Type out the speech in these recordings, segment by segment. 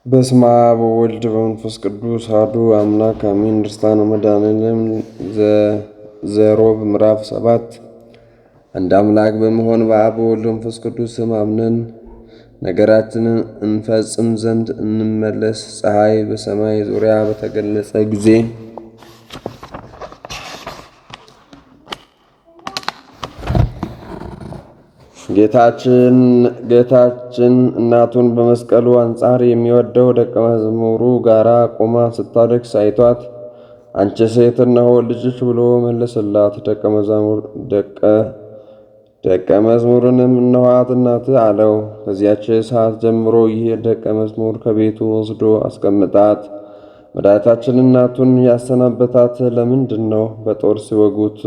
በስመ አብ ወወልድ ወመንፈስ ቅዱስ አሐዱ አምላክ አሜን። ድርሳነ መድኃኔዓለም ዘሮብ ምዕራፍ 7 አንድ አምላክ በመሆን በአብ በወልድ በመንፈስ ቅዱስ ስም አምነን ነገራችንን እንፈጽም ዘንድ እንመለስ። ፀሐይ በሰማይ ዙሪያ በተገለጸ ጊዜ ጌታችን እናቱን በመስቀሉ አንጻር የሚወደው ደቀ መዝሙሩ ጋር ቆማ ስታለቅስ አይቷት፣ አንቺ ሴት እነሆ ልጅሽ ብሎ መለሰላት። ደቀ መዝሙርንም እነኋት እናትህ አለው። ከዚያች ሰዓት ጀምሮ ይህ ደቀ መዝሙር ከቤቱ ወስዶ አስቀምጣት። መድኃኒታችን እናቱን ያሰናበታት ለምንድን ነው? በጦር ሲወጉት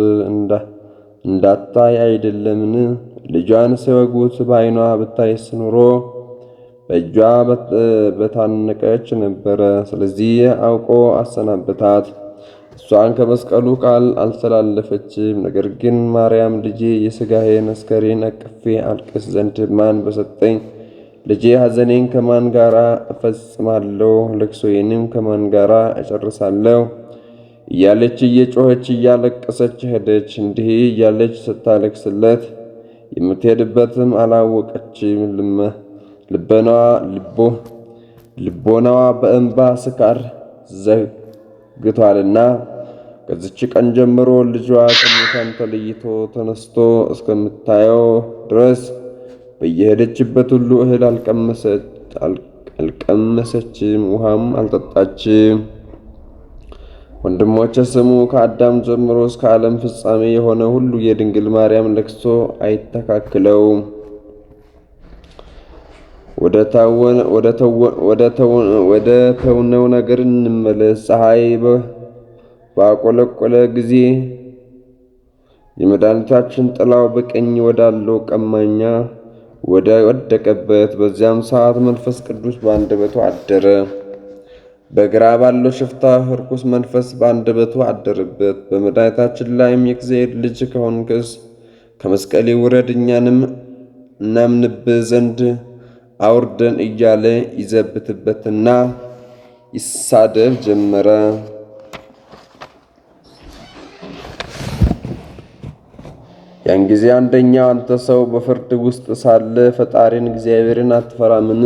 እንዳታይ አይደለምን? ልጇን ሲወጉት በዓይኗ ብታይስ ኑሮ በእጇ በታነቀች ነበረ። ስለዚህ አውቆ አሰናበታት። እሷን ከመስቀሉ ቃል አልተላለፈችም። ነገር ግን ማርያም ልጄ የሥጋዬን አስከሬን አቅፌ አልቅስ ዘንድ ማን በሰጠኝ? ልጄ ሐዘኔን ከማን ጋር እፈጽማለሁ? ልቅሶዬንም ከማን ጋር እጨርሳለሁ? እያለች እየጮኸች እያለቀሰች ሄደች። እንዲህ እያለች ስታለቅስለት የምትሄድበትም አላወቀችም። ልቦናዋ በእንባ ስካር ዘግቷልና። ከዚች ቀን ጀምሮ ልጇ ከሙታን ተለይቶ ተነስቶ እስከምታየው ድረስ በየሄደችበት ሁሉ እህል አልቀመሰችም፣ ውሃም አልጠጣችም። ወንድሞቼ ስሙ። ከአዳም ጀምሮ እስከ ዓለም ፍጻሜ የሆነ ሁሉ የድንግል ማርያም ለቅሶ አይተካክለውም። ወደ ተውነው ነገር እንመለስ። ፀሐይ ባቆለቆለ ጊዜ የመድኃኒታችን ጥላው በቀኝ ወዳለው ቀማኛ ወደቀበት። በዚያም ሰዓት መንፈስ ቅዱስ በአንደበቱ አደረ። በግራ ባለው ሽፍታ ርኩስ መንፈስ በአንደበቱ አደረበት። በመድኃኒታችን ላይም የእግዚአብሔር ልጅ ከሆንክስ ከመስቀሌ ውረድ፣ እኛንም እናምንብህ ዘንድ አውርደን እያለ ይዘብትበትና ይሳደብ ጀመረ። ያን ጊዜ አንደኛው አንተ ሰው በፍርድ ውስጥ ሳለ ፈጣሪን እግዚአብሔርን አትፈራምን?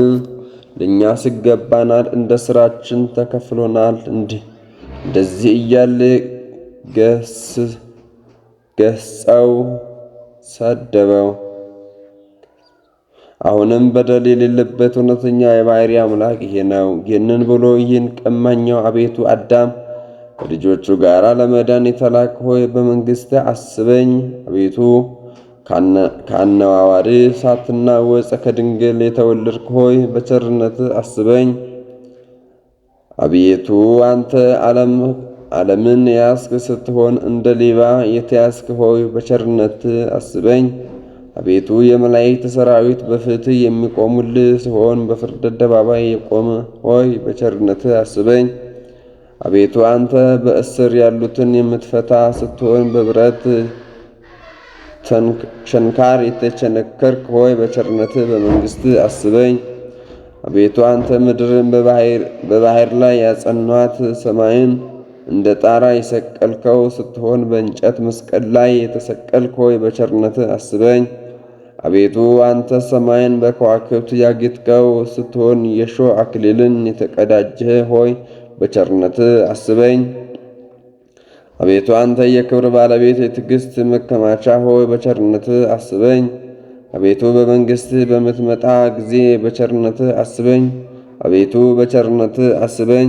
ለእኛስ ይገባናል፣ እንደ ሥራችን ተከፍሎናል። እንደዚህ እያለ ገሥጸው ሰደበው። አሁንም በደል የሌለበት እውነተኛ የባሕርይ አምላክ ይሄ ነው። ይህንን ብሎ ይህን ቀማኛው አቤቱ አዳም ከልጆቹ ጋር ለመዳን የተላክ ሆይ በመንግሥትህ አስበኝ። አቤቱ ከአነዋዋሪ ሳትናወጽ ከድንግል የተወለድክ ሆይ በቸርነትህ አስበኝ። አቤቱ አንተ ዓለምን ያስክ ስትሆን እንደ ሌባ የተያዝክ ሆይ በቸርነትህ አስበኝ። አቤቱ የመላእክት ሠራዊት በፊትህ የሚቆሙልህ ሲሆን በፍርድ አደባባይ የቆመ ሆይ በቸርነትህ አስበኝ። አቤቱ አንተ በእስር ያሉትን የምትፈታ ስትሆን በብረት ቸንካር የተቸነከርክ ሆይ በቸርነትህ በመንግሥትህ አስበኝ። አቤቱ አንተ ምድርን በባሕር ላይ ያጸናት ሰማይን እንደ ጣራ የሰቀልከው ስትሆን በእንጨት መስቀል ላይ የተሰቀልክ ሆይ በቸርነትህ አስበኝ። አቤቱ አንተ ሰማይን በከዋክብት ያጌጥከው ስትሆን የእሾህ አክሊልን የተቀዳጀህ ሆይ በቸርነትህ አስበኝ። አቤቱ አንተ የክብር ባለቤት የትዕግሥት መከማቻ ሆይ በቸርነትህ አስበኝ። አቤቱ በመንግሥትህ በምትመጣ ጊዜ በቸርነትህ አስበኝ። አቤቱ በቸርነትህ አስበኝ።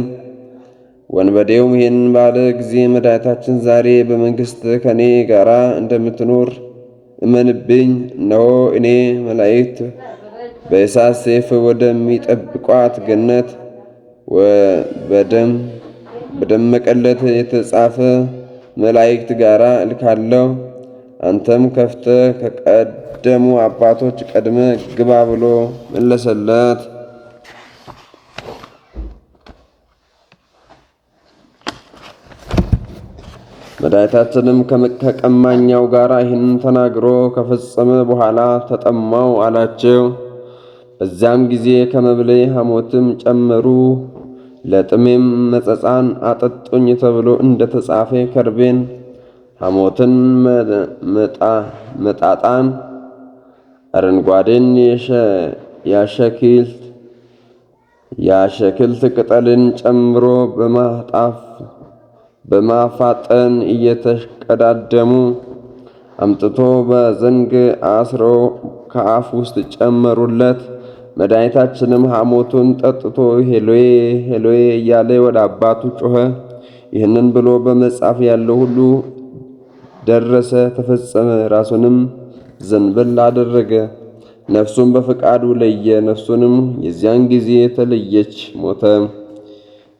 ወንበዴውም ይህን ባለ ጊዜ መድኃኒታችን ዛሬ በመንግሥትህ ከእኔ ጋር እንደምትኖር እመንብኝ። እነሆ እኔ መላእክት በእሳት ሰይፍ ወደሚጠብቋት ገነት በደመቀለት የተጻፈ መላእክት ጋር እልካለሁ። አንተም ከፍተህ ከቀደሙ አባቶች ቀድመ ግባ ብሎ መለሰለት። መድኃኒታችንም ከቀማኛው ጋር ይህን ተናግሮ ከፈጸመ በኋላ ተጠማው አላቸው። በዚያም ጊዜ ከመብሌ ሐሞትም ጨመሩ፣ ለጥሜም መጸጻን አጠጡኝ ተብሎ እንደተጻፈ ከርቤን፣ ሐሞትን፣ መጣጣን፣ አረንጓዴን የአሸክልት ቅጠልን ጨምሮ በማፋጠን እየተሽቀዳደሙ አምጥቶ በዘንግ አስረው ከአፍ ውስጥ ጨመሩለት። መድኃኒታችንም ሐሞቱን ጠጥቶ ሄሎዬ ሄሎዬ እያለ ወደ አባቱ ጮኸ። ይህንን ብሎ በመጽሐፍ ያለው ሁሉ ደረሰ፣ ተፈጸመ። ራሱንም ዘንበል አደረገ፣ ነፍሱን በፈቃዱ ለየ። ነፍሱንም የዚያን ጊዜ ተለየች፣ ሞተ።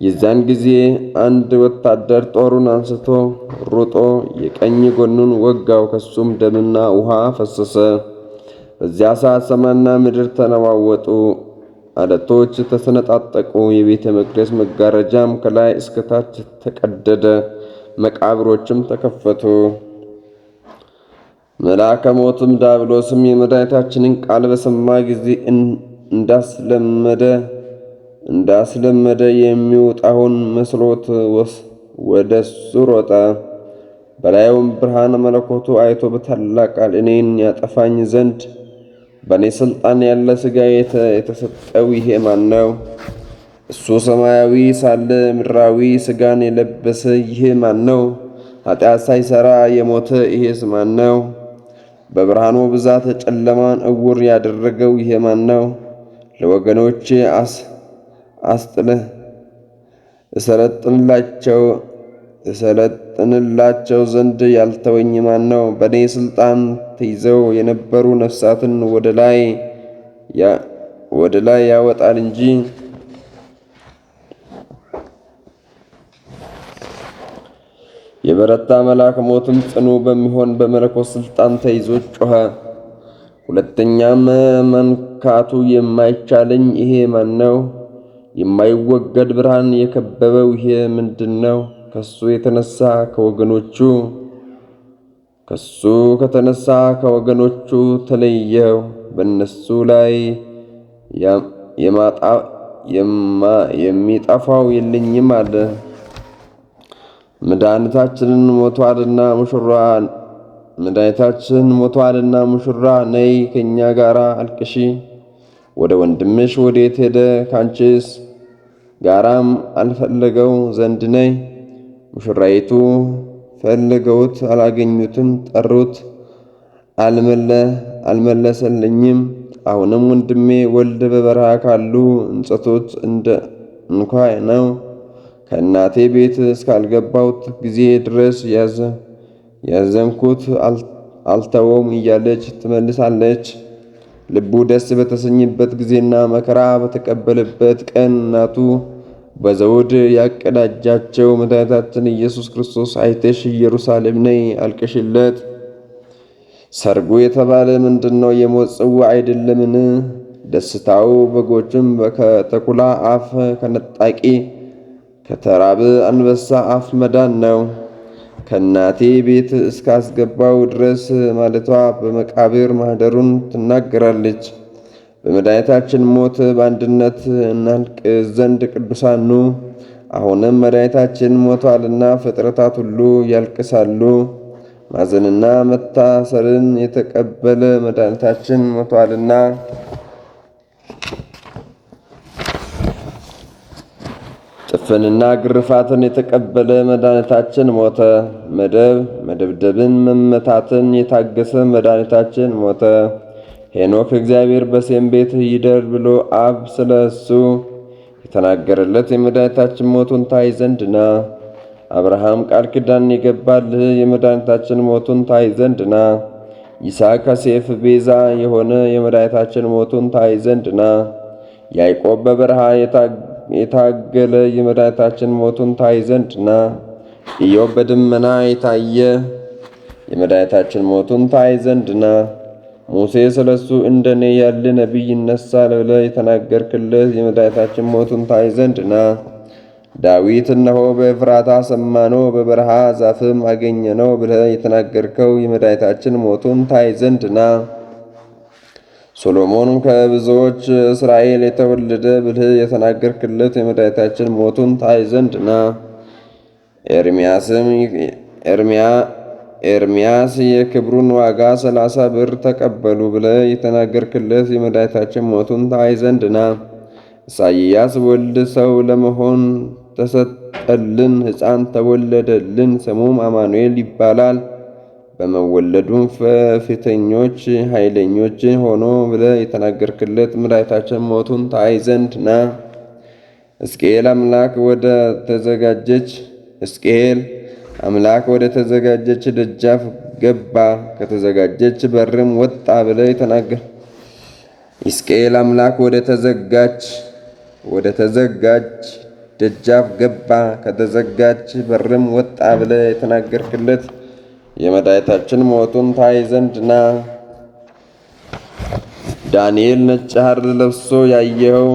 የዚያን ጊዜ አንድ ወታደር ጦሩን አንስቶ ሩጦ የቀኝ ጎኑን ወጋው፣ ከሱም ደምና ውሃ ፈሰሰ። በዚያ ሰዓት ሰማይና ምድር ተነዋወጡ፣ አለቶች ተሰነጣጠቁ፣ የቤተ መቅደስ መጋረጃም ከላይ እስከታች ተቀደደ፣ መቃብሮችም ተከፈቱ። መልአከ ሞትም ዲያብሎስም የመድኃኒታችንን ቃል በሰማ ጊዜ እንዳስለመደ የሚወጣውን መስሎት ወደሱ ሮጠ። በላዩም ብርሃነ መለኮቱ አይቶ በታላቅ ቃል እኔን ያጠፋኝ ዘንድ በእኔ ሥልጣን ያለ ሥጋ የተሰጠው ይሄ ማን ነው? እሱ ሰማያዊ ሳለ ምድራዊ ሥጋን የለበሰ ይሄ ማን ነው? ኃጢአት ሳይሠራ የሞተ ይሄስ ማን ነው? በብርሃኑ ብዛት ጨለማን እውር ያደረገው ይሄ ማን ነው? ለወገኖቼ እሰለጥንላቸው ዘንድ ያልተወኝ ማን ነው? በእኔ ሥልጣን ተይዘው የነበሩ ነፍሳትን ወደ ላይ ያወጣል እንጂ የበረታ መልአክ ሞትም ጽኑ በሚሆን በመለኮት ሥልጣን ተይዞ ጮኸ። ሁለተኛም መንካቱ የማይቻለኝ ይሄ ማን ነው? የማይወገድ ብርሃን የከበበው ይሄ ምንድን ነው? ከሱ ከተነሳ ከወገኖቹ ተለየው፣ በእነሱ ላይ የሚጠፋው የለኝም አለ። መድኃኒታችን ሞቷልና ሙሽራ ነይ ከእኛ ጋር አልቅሺ። ወደ ወንድምሽ ወዴት ሄደ? ካንቺስ ጋራም አልፈለገው ዘንድ ነይ። ሙሽራይቱ ፈልገውት አላገኙትም፣ ጠሩት አልመለሰልኝም። አሁንም ወንድሜ ወልድ በበረሃ ካሉ እንጨቶች እንደ እንኳይ ነው። ከእናቴ ቤት እስካልገባሁት ጊዜ ድረስ ያዘንኩት አልተወውም እያለች ትመልሳለች። ልቡ ደስ በተሰኝበት ጊዜና መከራ በተቀበለበት ቀን እናቱ በዘውድ ያቀዳጃቸው መድኃኒታችን ኢየሱስ ክርስቶስ አይተሽ ኢየሩሳሌም ነይ አልቅሽለት። ሰርጉ የተባለ ምንድን ነው? የሞት ጽዋ አይደለምን? ደስታው በጎችም ከተኩላ አፍ ከነጣቂ ከተራበ አንበሳ አፍ መዳን ነው። ከእናቴ ቤት እስካስገባው ድረስ ማለቷ በመቃብር ማኅደሩን ትናገራለች። በመድኃኒታችን ሞት በአንድነት እናልቅ ዘንድ ቅዱሳን ኑ። አሁንም መድኃኒታችን ሞቷልና ፍጥረታት ሁሉ ያልቅሳሉ። ማዘንና መታሰርን የተቀበለ መድኃኒታችን ሞቷልና ጭፍንና ግርፋትን የተቀበለ መድኃኒታችን ሞተ። መደብደብን መመታትን የታገሰ መድኃኒታችን ሞተ። ሄኖክ እግዚአብሔር በሴም ቤት ይደር ብሎ አብ ስለ እሱ የተናገረለት የመድኃኒታችን ሞቱን ታይ ዘንድ ና። አብርሃም ቃል ኪዳን የገባልህ የመድኃኒታችን ሞቱን ታይ ዘንድ ና። ይስሐቅ ከሴፍ ቤዛ የሆነ የመድኃኒታችን ሞቱን ታይ ዘንድ ና። ያዕቆብ በበረሃ የታገለ የመድኃኒታችን ሞቱን ታይ ዘንድ ና። ኢዮብ በደመና የታየ የመድኃኒታችን ሞቱን ታይ ዘንድ ና። ሙሴ ስለሱ እንደኔ ያለ ነቢይ ይነሳል ብለህ የተናገርክለት የመድኃኒታችን ሞቱን ታይ ዘንድ ና። ዳዊት እነሆ በኤፍራታ ሰማነው በበረሃ ዛፍም አገኘነው ብለህ የተናገርከው የመድኃኒታችን ሞቱን ታይ ዘንድ ና። ሶሎሞንም ከብዙዎች እስራኤል የተወለደ ብልህ የተናገርክለት የመድኃኒታችን ሞቱን ታይ ዘንድ ና። ኤርምያስ የክብሩን ዋጋ 30 ብር ተቀበሉ ብለህ የተናገርክለት የመድኃኒታችን ሞቱን ታይ ዘንድ ና። ኢሳይያስ ወልድ ሰው ለመሆን ተሰጠልን፣ ሕፃን ተወለደልን፣ ስሙም አማኑኤል ይባላል፣ በመወለዱም ፊተኞች ኃይለኞች ሆኖ ብለህ የተናገርክለት መድኃኒታችን ሞቱን ታይ ዘንድ ና። ሕዝቅኤል አምላክ ወደ ተዘጋጀች ደጃፍ ገባ፣ ከተዘጋጀች በርም ወጣ ብለህ የተናገር ሕዝቅኤል አምላክ ወደ ተዘጋጅ ደጃፍ ገባ፣ ከተዘጋጅ በርም ወጣ ብለህ የተናገርክለት የመድኃኒታችን ሞቱን ታይ ዘንድ ና። ዳንኤል ነጭ ሐር ለብሶ ያየኸው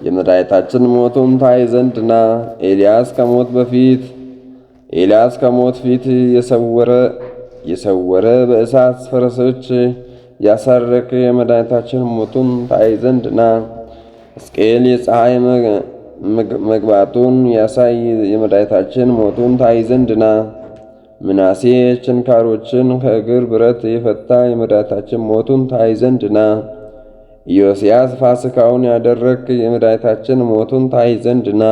የመድኃኒታችን ሞቱን ታይ ዘንድ ና። ኤልያስ ከሞት ፊት የሰወረ በእሳት ፈረሶች ያሳረክ የመድኃኒታችን ሞቱን ታይ ዘንድ ና። ሕዝቅኤል የፀሐይ መግባቱን ያሳይ የመድኃኒታችን ሞቱን ታይ ዘንድ ና። ምናሴ ችንካሮችን ከእግር ብረት የፈታ የመድኃኒታችን ሞቱን ታይ ዘንድ ና። ኢዮስያስ ፋሲካውን ያደረክ የመድኃኒታችን ሞቱን ታይ ዘንድ ና።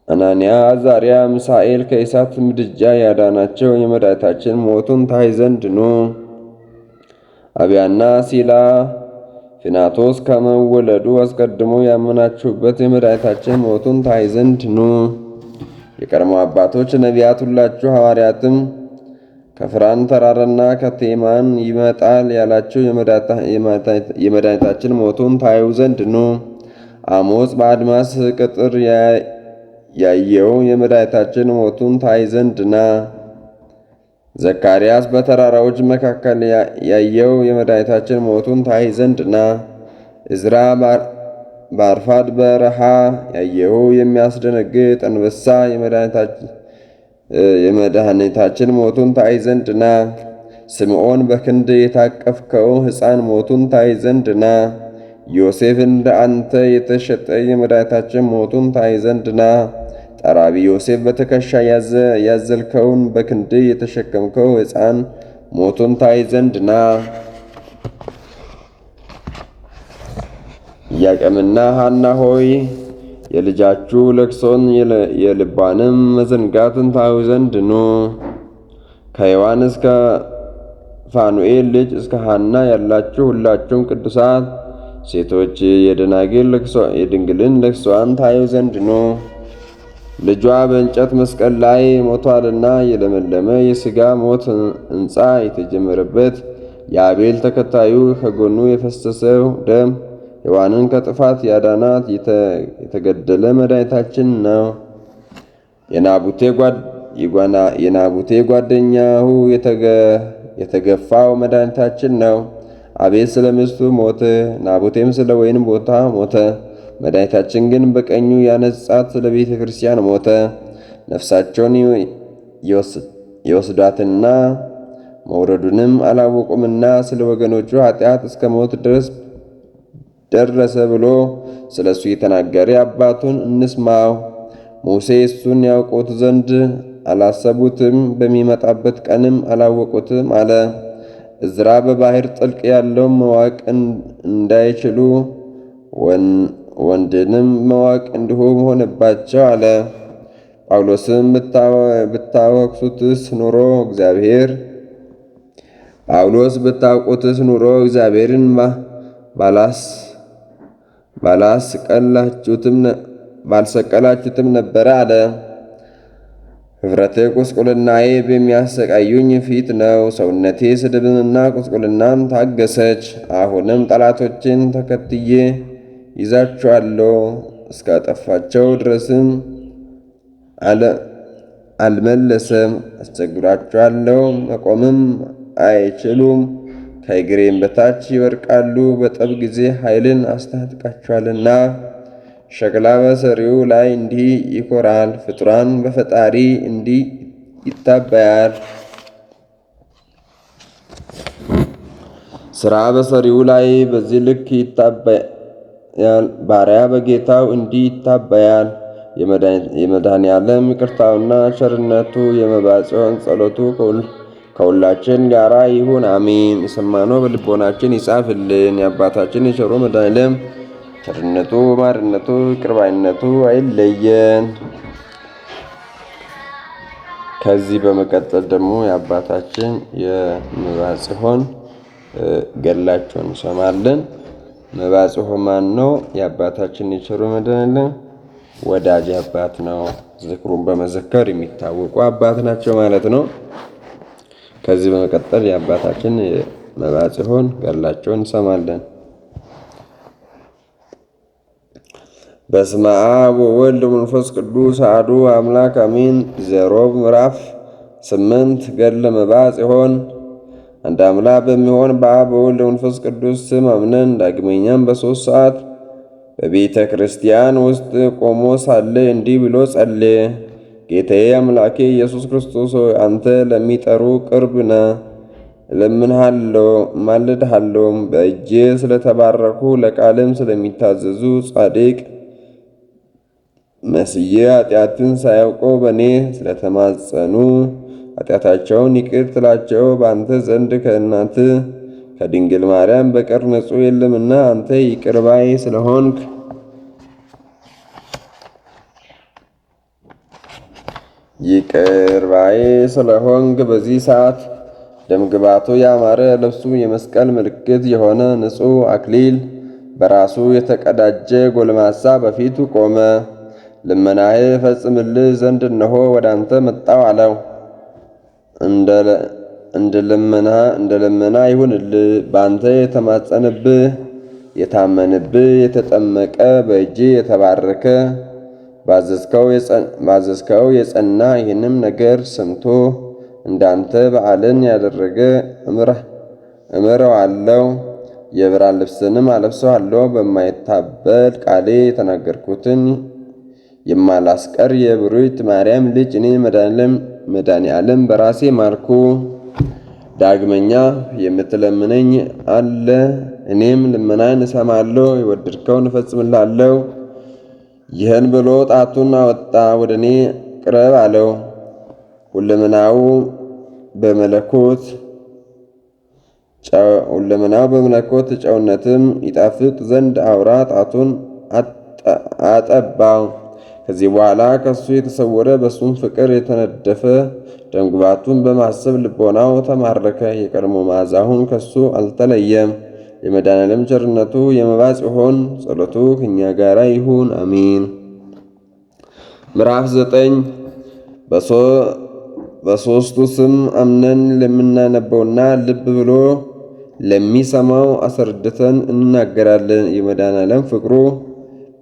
አናንያ፣ አዛርያ፣ ሚሳኤል ከእሳት ምድጃ ያዳናቸው የመድኃኒታችን ሞቱን ታይ ዘንድ ኑ። አብያና ሲላ ፊናቶስ ከመወለዱ አስቀድሞ ያመናችሁበት የመድኃኒታችን ሞቱን ታይ ዘንድ ኑ። የቀድሞ አባቶች ነቢያት ሁላችሁ ሐዋርያትም ከፍራን ተራራና ከቴማን ይመጣል ያላችሁ የመድኃኒታችን ሞቱን ታዩ ዘንድ ኑ። አሞጽ በአድማስ ቅጥር ያየው የመድኃኒታችን ሞቱን ታይ ዘንድ ና። ዘካርያስ በተራራዎች መካከል ያየው የመድኃኒታችን ሞቱን ታይ ዘንድ ና። እዝራ በአርፋድ በረሃ ያየው የሚያስደነግጥ አንበሳ የመድኃኒታችን ሞቱን ታይ ዘንድ ና። ስምዖን በክንድ የታቀፍከው ሕፃን ሞቱን ታይ ዘንድ ና። ዮሴፍ እንደ አንተ የተሸጠ የመድኃኒታችን ሞቱን ታይ ዘንድ ና። ጠራቢ ዮሴፍ በትከሻ ያዘልከውን በክንድ የተሸከምከው ሕፃን ሞቱን ታይ ዘንድ ና። ኢያቄምና ሐና ሆይ የልጃችሁ ለቅሶን የልቧንም መዘንጋትን ታዩ ዘንድ ኑ። ከሔዋን እስከ ፋኑኤል ልጅ እስከ ሐና ያላችሁ ሁላችሁም ቅዱሳት ሴቶች የድንግልን ለቅሶዋን ታዩ ዘንድ ኑ። ልጇ በእንጨት መስቀል ላይ ሞቷልና የለመለመ የሥጋ ሞት ሕንጻ የተጀመረበት የአቤል ተከታዩ ከጎኑ የፈሰሰው ደም ሔዋንን ከጥፋት ያዳናት የተገደለ መድኃኒታችን ነው። የናቡቴ ጓደኛሁ የተገፋው መድኃኒታችን ነው። አቤል ስለ ሚስቱ ሞተ፣ ናቡቴም ስለ ወይን ቦታ ሞተ። መድኃኒታችን ግን በቀኙ ያነጻት ስለ ቤተ ክርስቲያን ሞተ። ነፍሳቸውን የወስዷትና መውረዱንም አላወቁምና ስለ ወገኖቹ ኃጢአት እስከ ሞት ድረስ ደረሰ ብሎ ስለ እሱ የተናገረ አባቱን እንስማው። ሙሴ እሱን ያውቁት ዘንድ አላሰቡትም፣ በሚመጣበት ቀንም አላወቁትም አለ። እዝራ በባህር ጥልቅ ያለውን ማወቅ እንዳይችሉ ወንድንም ማወቅ እንዲሁም ሆነባቸው አለ። ጳውሎስም ብታወቅሱትስ ኑሮ እግዚአብሔርን ባልሰቀላችሁትም ነበረ አለ። ኅፍረቴ ቁስቁልናዬ በሚያሰቃዩኝ ፊት ነው። ሰውነቴ ስድብንና ቁስቁልናን ታገሰች። አሁንም ጠላቶችን ተከትዬ ይዛችኋለሁ፣ እስካጠፋቸው ድረስም አልመለሰም። አስቸግራችኋለሁ፣ መቆምም አይችሉም። ከእግሬም በታች ይወድቃሉ። በጠብ ጊዜ ኃይልን አስታጥቃችኋልና። ሸክላ በሰሪው ላይ እንዲህ ይኮራል፣ ፍጡራን በፈጣሪ እንዲህ ይታበያል። ሥራ በሰሪው ላይ በዚህ ልክ ይታበያል። ባሪያ በጌታው እንዲህ ይታበያል። የመድኃኔ ዓለም ይቅርታውና ቸርነቱ የመባ ጽዮን ጸሎቱ ከሁላችን ጋራ ይሁን፣ አሜን። የሰማነው በልቦናችን ይጻፍልን። የአባታችን የቸሩ መድኃኔ ዓለም ቸርነቱ ማርነቱ ቅርባይነቱ አይለየን። ከዚህ በመቀጠል ደግሞ የአባታችን የመባ ጽዮን ገድላቸውን እንሰማለን። መባ ጽዮን ማን ነው? የአባታችን የቸሩ መድኃኔዓለም ወዳጅ አባት ነው። ዝክሩን በመዘከር የሚታወቁ አባት ናቸው ማለት ነው። ከዚህ በመቀጠል የአባታችን መባ ጽዮን ገድላቸውን እንሰማለን። በስመ አብ ወወልድ ወመንፈስ ቅዱስ አሐዱ አምላክ አሜን። ዘሮብ ምዕራፍ 8 ገድለ መባ ጽዮን። አንድ አምላክ በሚሆን በአብ በወልድ በመንፈስ ቅዱስ ስም አምነን ዳግመኛም በሦስት ሰዓት በቤተ ክርስቲያን ውስጥ ቆሞ ሳለ እንዲህ ብሎ ጸለየ። ጌታዬ አምላኬ ኢየሱስ ክርስቶስ ሆይ አንተ ለሚጠሩ ቅርብ ነህ። እለምንሃለሁ እማልድሃለሁም በእጄ ስለተባረኩ ለቃልም ስለሚታዘዙ ጻድቅ መስዬ ኃጢአትን ሳያውቀው በእኔ ስለተማጸኑ ኃጢአታቸውን ይቅር ትላቸው በአንተ ዘንድ ከእናት ከድንግል ማርያም በቀር ንጹሕ የለምና አንተ ይቅር ባይ ስለሆንክ በዚህ ሰዓት ደምግባቱ ያማረ ልብሱ የመስቀል ምልክት የሆነ ንጹሕ አክሊል በራሱ የተቀዳጀ ጎልማሳ በፊቱ ቆመ። ልመናዬ ፈጽምልህ ዘንድ እነሆ ወደ አንተ መጣሁ አለው። እንደ ልመና ይሁንልህ። በአንተ የተማጸንብህ የታመንብህ የተጠመቀ በእጅ የተባረከ ባዘዝከው የጸና ይህንም ነገር ሰምቶ እንዳንተ በዓልን ያደረገ እምረዋለሁ። የብርሃን ልብስንም አለብሰዋለሁ። በማይታበል ቃሌ የተናገርኩትን የማላስቀር የብሩክት ማርያም ልጅ እኔ መድኃኔ ዓለም በራሴ ማልኩ። ዳግመኛ የምትለምነኝ አለ፣ እኔም ልመናን እሰማለሁ፣ የወደድከውን እፈጽምልሃለሁ። ይህን ብሎ ጣቱን አወጣ፣ ወደ እኔ ቅረብ አለው። ሁለመናው በመለኮት ጨውነትም ይጣፍጥ ዘንድ አውራ ጣቱን አጠባው። ከዚህ በኋላ ከሱ የተሰወረ በሱም ፍቅር የተነደፈ ደምግባቱን በማሰብ ልቦናው ተማረከ። የቀድሞ መዓዛውን ከሱ አልተለየም። የመድኃኔዓለም ቸርነቱ የመባ ጽዮን ጸሎቱ ከእኛ ጋር ይሁን፣ አሜን። ምዕራፍ 9 በሦስቱ ስም አምነን ለምናነበውና ልብ ብሎ ለሚሰማው አስረድተን እንናገራለን። የመድኃኔዓለም ፍቅሩ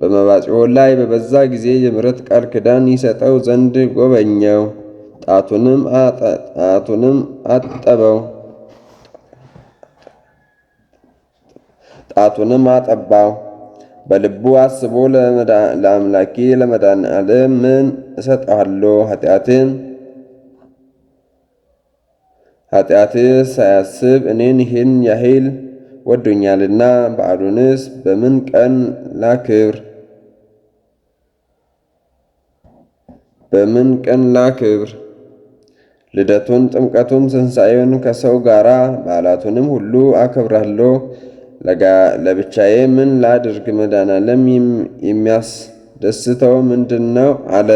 በመባ ጽዮን ላይ በበዛ ጊዜ የምሕረት ቃል ኪዳን ይሰጠው ዘንድ ጎበኘው። ጣቱንም አጠባው። በልቡ አስቦ ለአምላኬ ለመድኃኔዓለም ምን እሰጠዋለሁ? ኃጢአትህ ሳያስብ እኔን ይህን ያህል ወዶኛልና በዓሉንስ በምን ቀን ላክብር? ልደቱን፣ ጥምቀቱን፣ ትንሣኤውን ከሰው ጋር በዓላቱንም ሁሉ አከብራለሁ። ለብቻዬ ምን ላድርግ? መድኃኔዓለም የሚያስደስተው ምንድን ነው አለ።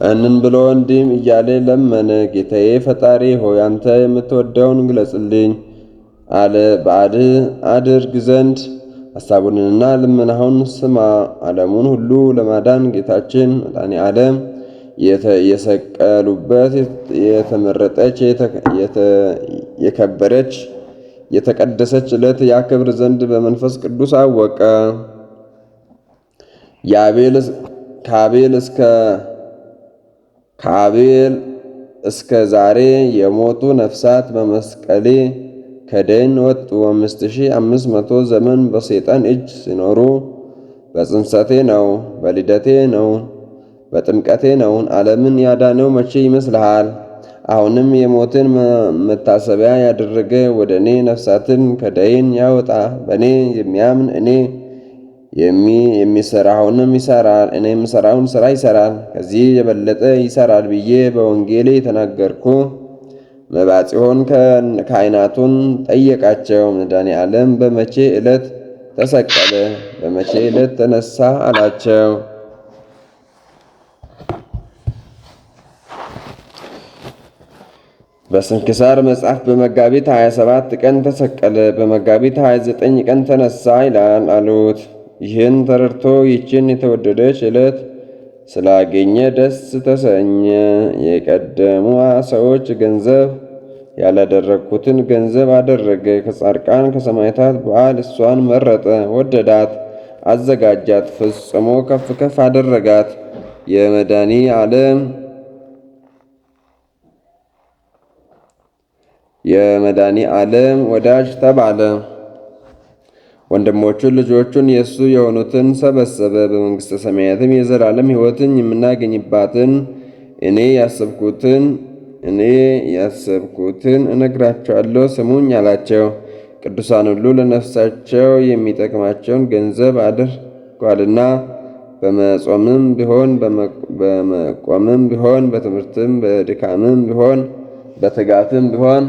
እንን ብሎ እንዲህም እያለ ለመነ። ጌታዬ ፈጣሪ ሆይ አንተ የምትወደውን ግለጽልኝ አለ። በዓልህ አድርግ ዘንድ ሐሳቡንና ልመናውን ስማ። ዓለሙን ሁሉ ለማዳን ጌታችን መድኃኔ ዓለም የሰቀሉበት የተመረጠች የከበረች የተቀደሰች ዕለት ያከብር ዘንድ በመንፈስ ቅዱስ አወቀ። ከአቤል እስከ ዛሬ የሞቱ ነፍሳት በመስቀሌ ከደይን ወጡ። 5500 ዘመን በሰይጣን እጅ ሲኖሩ በጽንሰቴ ነው፣ በልደቴ ነው፣ በጥምቀቴ ነው። ዓለምን ያዳነው መቼ ይመስልሃል? አሁንም የሞትን መታሰቢያ ያደረገ ወደ እኔ ነፍሳትን ከደይን ያወጣ በእኔ የሚያምን እኔ የሚሰራውንም ይሰራል፣ እኔ የምሰራውን ሥራ ይሰራል፣ ከዚህ የበለጠ ይሰራል ብዬ በወንጌሌ የተናገርኩ መባጽዮን ካህናቱን ጠየቃቸው። መድኃኔ ዓለም በመቼ ዕለት ተሰቀለ? በመቼ ዕለት ተነሳ? አላቸው። በስንክሳር መጽሐፍ በመጋቢት 27 ቀን ተሰቀለ፣ በመጋቢት 29 ቀን ተነሳ ይላል አሉት። ይህን ተረድቶ ይችን የተወደደች ዕለት ስላገኘ ደስ ተሰኘ። የቀደሙ ሰዎች ገንዘብ ያላደረግኩትን ገንዘብ አደረገ። ከጻድቃን ከሰማዕታት በዓል እሷን መረጠ፣ ወደዳት፣ አዘጋጃት፣ ፈጽሞ ከፍ ከፍ አደረጋት። የመድኃኔ ዓለም ወዳጅ ተባለ። ወንድሞቹን ልጆቹን የእሱ የሆኑትን ሰበሰበ። በመንግሥተ ሰማያትም የዘላለም ሕይወትን የምናገኝባትን እኔ ያሰብኩትን እነግራቸዋለሁ፣ ስሙኝ አላቸው። ቅዱሳን ሁሉ ለነፍሳቸው የሚጠቅማቸውን ገንዘብ አድርጓልና በመጾምም ቢሆን በመቆምም ቢሆን በትምህርትም በድካምም ቢሆን በትጋትም ቢሆን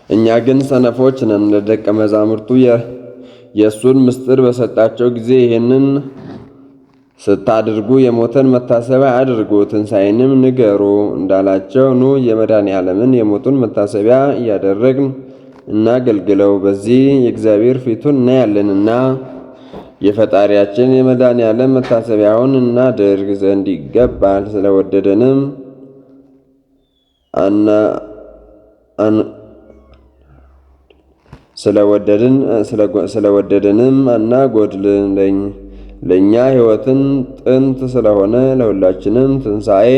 እኛ ግን ሰነፎች ነን። ለደቀ መዛሙርቱ የእሱን ምስጢር በሰጣቸው ጊዜ ይህንን ስታድርጉ የሞተን መታሰቢያ አድርጉ፣ ትንሣኤንም ንገሩ እንዳላቸው ኑ የመድኃኔ ዓለምን የሞቱን መታሰቢያ እያደረግን እናገልግለው። በዚህ የእግዚአብሔር ፊቱን እናያለንና የፈጣሪያችን የመድኃኔ ዓለም መታሰቢያውን እናደርግ ዘንድ ይገባል። ስለወደደንም አናጎድልኝ። ለእኛ ሕይወትን ጥንት ስለሆነ ለሁላችንም ትንሣኤ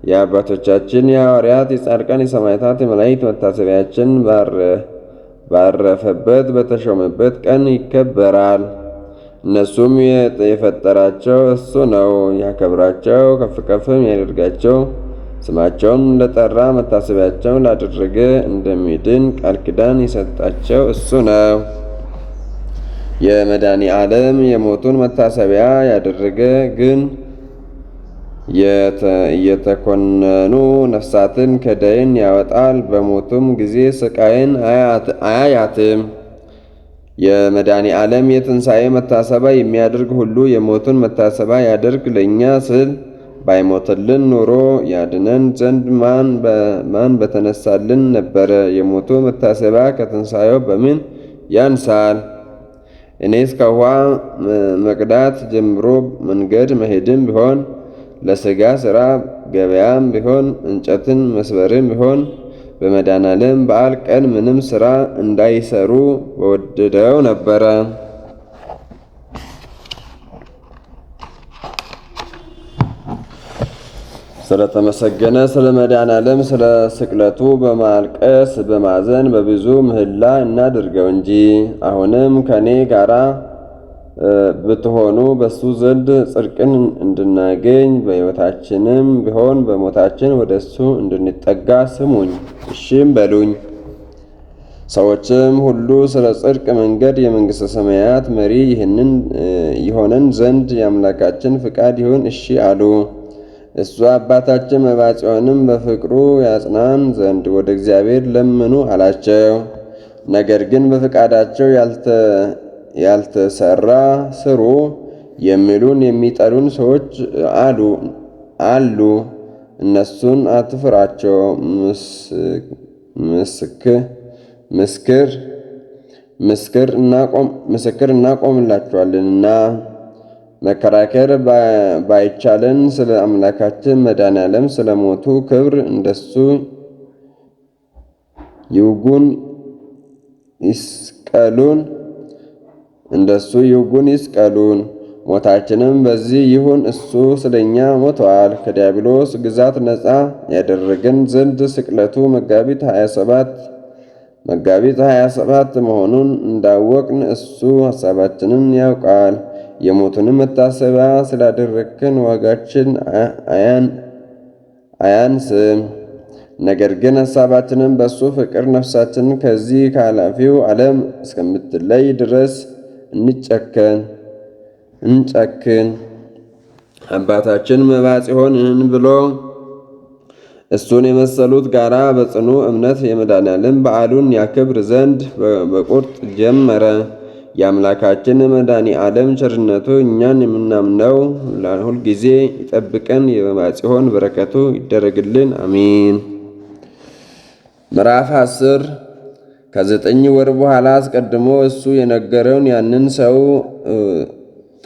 የአባቶቻችን የሐዋርያት፣ የጻድቃን፣ የሰማዕታት፣ የመላእክት መታሰቢያችን ባረፈበት በተሾመበት ቀን ይከበራል። እነሱም የፈጠራቸው እሱ ነው። ያከብራቸው ከፍ ከፍም ያደርጋቸው። ስማቸውን ለጠራ መታሰቢያቸውን ላደረገ እንደሚድን ቃል ኪዳን የሰጣቸው እሱ ነው። የመድኃኔ ዓለም የሞቱን መታሰቢያ ያደረገ ግን እየተኮነኑ ነፍሳትን ከደይን ያወጣል፣ በሞቱም ጊዜ ስቃይን አያያትም። የመድኃኔ ዓለም የትንሣኤ መታሰቢያ የሚያደርግ ሁሉ የሞቱን መታሰቢያ ያደርግ። ለእኛ ስል ባይሞትልን ኖሮ ያድነን ዘንድ ማን በተነሳልን ነበረ። የሞቱ መታሰቢያ ከትንሣኤው በምን ያንሳል? እኔስ ከውኃ መቅዳት ጀምሮ መንገድ መሄድም ቢሆን ለሥጋ ሥራ ገበያም ቢሆን እንጨትን መስበርም ቢሆን በመድኃኔዓለም በዓል ቀን ምንም ሥራ እንዳይሰሩ በወደደው ነበረ። ስለተመሰገነ ስለ መድኃኔዓለም ስለ ስቅለቱ በማልቀስ በማዘን በብዙ ምህላ እናድርገው እንጂ። አሁንም ከኔ ጋራ ብትሆኑ በሱ ዘንድ ጽድቅን እንድናገኝ በሕይወታችንም ቢሆን በሞታችን ወደ እሱ እንድንጠጋ ስሙኝ፣ እሺም በሉኝ። ሰዎችም ሁሉ ስለ ጽድቅ መንገድ የመንግሥተ ሰማያት መሪ ይሆነን ዘንድ የአምላካችን ፍቃድ ይሁን እሺ አሉ። እሱ አባታችን መባጽዮንም በፍቅሩ ያጽናን ዘንድ ወደ እግዚአብሔር ለምኑ አላቸው። ነገር ግን በፍቃዳቸው ያልተሰራ ስሩ የሚሉን የሚጠሉን ሰዎች አሉ። እነሱን አትፍራቸው፣ ምስክር እናቆምላቸዋለንና። መከራከር ባይቻለን ስለ አምላካችን መድኃኔዓለም ስለ ሞቱ ክብር እንደሱ ይውጉን ይስቀሉን። ሞታችንም በዚህ ይሁን፣ እሱ ስለኛ ሞተዋል። ከዲያብሎስ ግዛት ነፃ ያደረገን ዘንድ ስቅለቱ መጋቢት 27 መጋቢት 27 መሆኑን እንዳወቅን እሱ ሐሳባችንን ያውቃል። የሞቱንም መታሰቢያ ስላደረግክን ዋጋችን አያንስም። ነገር ግን ሐሳባችንን በእሱ ፍቅር ነፍሳችንን ከዚህ ከኃላፊው ዓለም እስከምትለይ ድረስ እንጨክን። አባታችን መባጽዮን ብሎ እሱን የመሰሉት ጋራ በጽኑ እምነት የመድኃኔዓለም በዓሉን ያከብር ዘንድ በቁርጥ ጀመረ። የአምላካችን መድኃኔዓለም ቸርነቱ እኛን የምናምነው ሁልጊዜ ይጠብቀን። የመባጽዮን በረከቱ ይደረግልን፣ አሜን። ምዕራፍ 10 ከ9 ወር በኋላ አስቀድሞ እሱ የነገረውን ያንን ሰው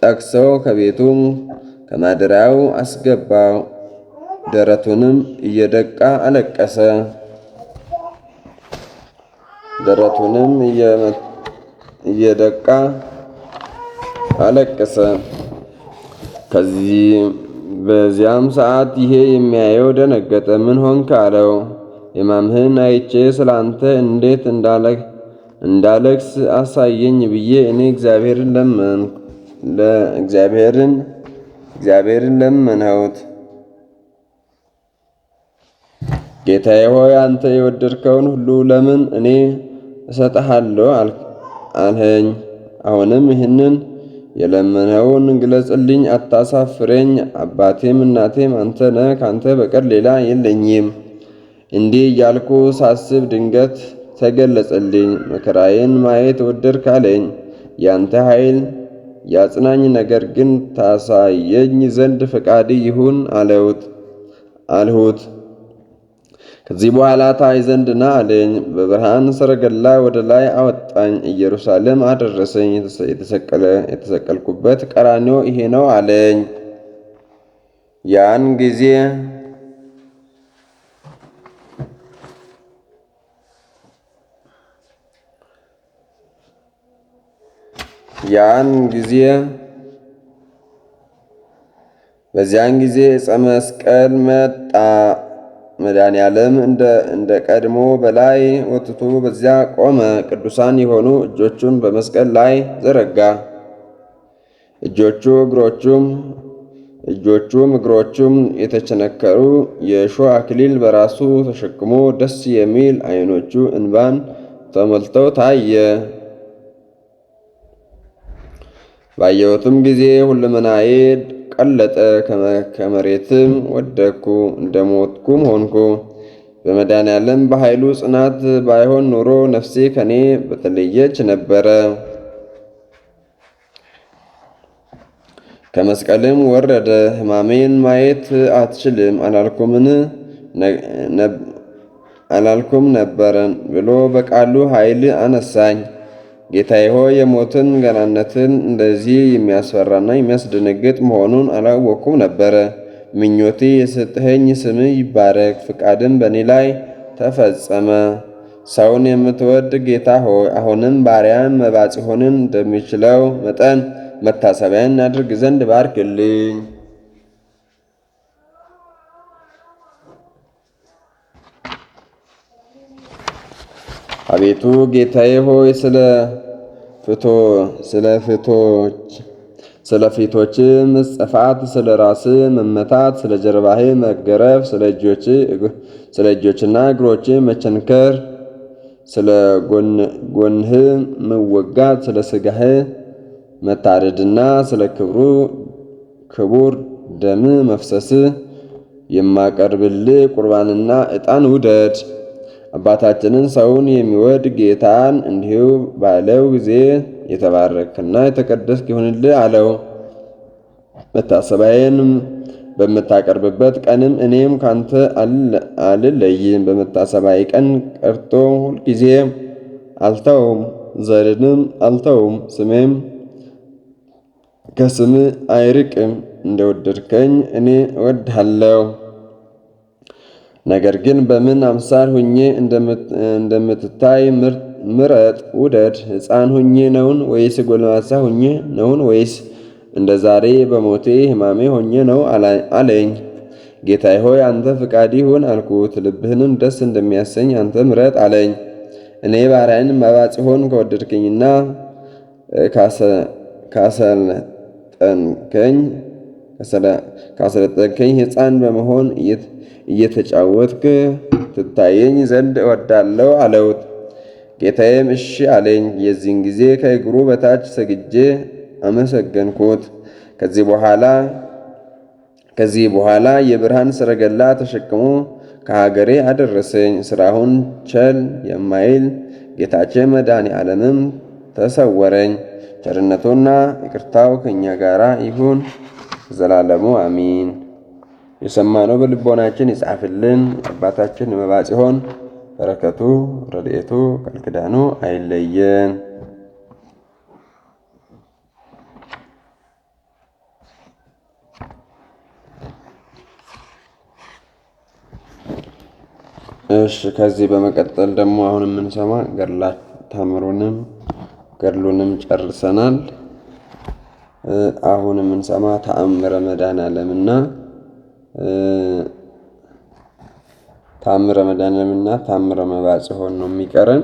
ጠቅሰው ከቤቱም ከማደሪያው አስገባው። ደረቱንም እየደቃ አለቀሰ። በዚያም ሰዓት ይሄ የሚያየው ደነገጠ። ምን ሆንክ አለው። ሕማምህን አይቼ ስለ አንተ እንዴት እንዳለቅስ አሳየኝ ብዬ እኔ እግዚአብሔርን ለመንሁት። ጌታዬ ሆይ አንተ የወደድከውን ሁሉ ለምን እኔ እሰጥሃለሁ አልኸኝ። አሁንም ይህንን የለመንኸውን ግለጽልኝ፣ አታሳፍረኝ። አባቴም እናቴም አንተ ነህ፣ ካንተ በቀር ሌላ የለኝም። እንዲህ እያልኩ ሳስብ ድንገት ተገለጸልኝ። መከራዬን ማየት ወደድክ አለኝ። ያንተ ኃይል ያጽናኝ፣ ነገር ግን ታሳየኝ ዘንድ ፈቃድ ይሁን አልሁት። ከዚህ በኋላ ታይ ዘንድ ና አለኝ። በብርሃን ሰረገላ ወደ ላይ አወጣኝ፣ ኢየሩሳሌም አደረሰኝ። የተሰቀልኩበት ቀራንዮ ይሄ ነው አለኝ። ያን በዚያን ጊዜ ዕፀ መስቀል መጣ። መድኃኔዓለም እንደ ቀድሞ በላይ ወጥቶ በዚያ ቆመ። ቅዱሳን የሆኑ እጆቹን በመስቀል ላይ ዘረጋ። እጆቹም እግሮቹም የተቸነከሩ የእሾህ አክሊል በራሱ ተሸክሞ ደስ የሚል ዓይኖቹ እንባን ተሞልተው ታየ። ባየሁትም ጊዜ ሁለመናዬ ቀለጠ፣ ከመሬትም ወደቅኩ፣ እንደሞትኩም ሆንኩ። በመድኃኔዓለም በኃይሉ ጽናት ባይሆን ኖሮ ነፍሴ ከኔ በተለየች ነበረ። ከመስቀልም ወረደ። ሕማሜን ማየት አትችልም አላልኩም ነበረን ብሎ በቃሉ ኃይል አነሳኝ። ጌታዬ ሆይ የሞትን ገናነትን እንደዚህ የሚያስፈራና የሚያስደነግጥ መሆኑን አላወቅኩም ነበረ። ምኞቴ የሰጠኸኝ ስምህ ይባረክ፣ ፍቃድም በእኔ ላይ ተፈጸመ። ሰውን የምትወድ ጌታ ሆይ አሁንም ባሪያን መባጽዮንን እንደሚችለው መጠን መታሰቢያን አድርግ ዘንድ ባርክልኝ። አቤቱ ጌታዬ ሆይ ስለ ፊቶች መጸፋት፣ ስለ ራስ መመታት፣ ስለ ጀርባህ መገረፍ፣ ስለ እጆችና እግሮች መቸንከር፣ ስለ ጎንህ መወጋት፣ ስለ ሥጋህ መታረድና ስለ ክቡር ደም መፍሰስ የማቀርብልህ ቁርባንና ዕጣን ውደድ። አባታችንን ሰውን የሚወድ ጌታን እንዲሁ ባለው ጊዜ የተባረክና የተቀደስክ ይሁንልህ አለው። መታሰቢያዬን በምታቀርብበት ቀንም እኔም ካንተ አልለይም። በመታሰቢያዬ ቀን ቀርቶ ሁልጊዜ አልተውም፣ ዘርንም አልተውም። ስሜም ከስም አይርቅም። እንደወደድከኝ እኔ እወድሃለሁ። ነገር ግን በምን አምሳል ሁኜ እንደምትታይ ምረጥ፣ ውደድ። ሕፃን ሁኜ ነውን? ወይስ ጎልማሳ ሁኜ ነውን? ወይስ እንደ ዛሬ በሞቴ ሕማሜ ሆኜ ነው አለኝ። ጌታዬ ሆይ አንተ ፍቃድ ይሁን አልኩት። ልብህንም ደስ እንደሚያሰኝ አንተ ምረጥ አለኝ። እኔ ባሪያን መባጽሖን ከወደድከኝና ካሰለጠንከኝ ሕፃን በመሆን እየተጫወትክ ትታየኝ ዘንድ እወዳለሁ አለውት። ጌታዬም እሺ አለኝ። የዚህን ጊዜ ከእግሩ በታች ሰግጄ አመሰገንኩት። ከዚህ በኋላ የብርሃን ሰረገላ ተሸክሞ ከሀገሬ አደረሰኝ። ስራውን ቸል የማይል ጌታችን መድኃኔ ዓለምም ተሰወረኝ። ቸርነቱና ይቅርታው ከእኛ ጋር ይሁን ዘላለሙ አሚን። የሰማነው በልቦናችን ይጻፍልን። አባታችን መባጽሖን በረከቱ ረድኤቱ ቃል ኪዳኑ አይለየን። እሺ ከዚህ በመቀጠል ደግሞ አሁን የምንሰማ ገድሉንም ጨርሰናል። አሁን የምንሰማ ተአምረ መድኃኔዓለምና ተአምረ መባጽሖን ነው የሚቀረን።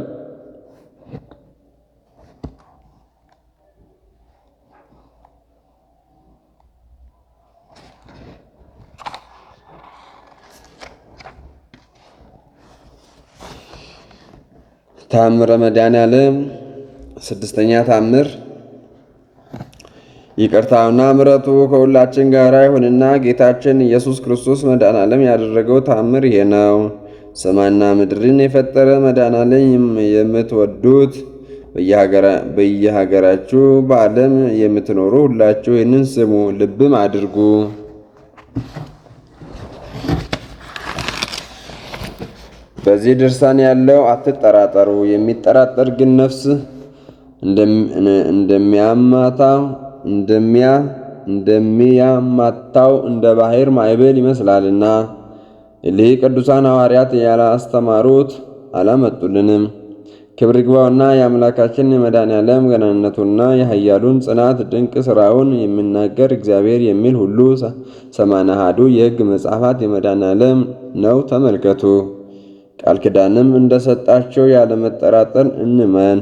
ተአምረ መድኃኔዓለም ስድስተኛ ተአምር። ይቅርታውና ምሕረቱ ከሁላችን ጋር ይሁንና ጌታችን ኢየሱስ ክርስቶስ መድኃኔዓለም ያደረገው ተአምር ይሄ ነው። ሰማይና ምድርን የፈጠረ መድኃኔዓለም የምትወዱት በየሀገራችሁ በዓለም የምትኖሩ ሁላችሁ ይህንን ስሙ፣ ልብም አድርጉ። በዚህ ድርሳን ያለው አትጠራጠሩ። የሚጠራጠር ግን ነፍስ እንደሚያማታው እንደ ባሕር ማዕበል ይመስላልና። እሊህ ቅዱሳን ሐዋርያት ያላስተማሩት አላመጡልንም። ክብር ይግባውና የአምላካችን የመድኃኔዓለም ገናንነቱና የኃያሉን ጽናት ድንቅ ሥራውን የሚናገር እግዚአብሔር የሚል ሁሉ 81 የሕግ መጽሐፋት የመድኃኔዓለም ነው። ተመልከቱ። ቃል ኪዳንም እንደሰጣቸው ያለመጠራጠር እንመን።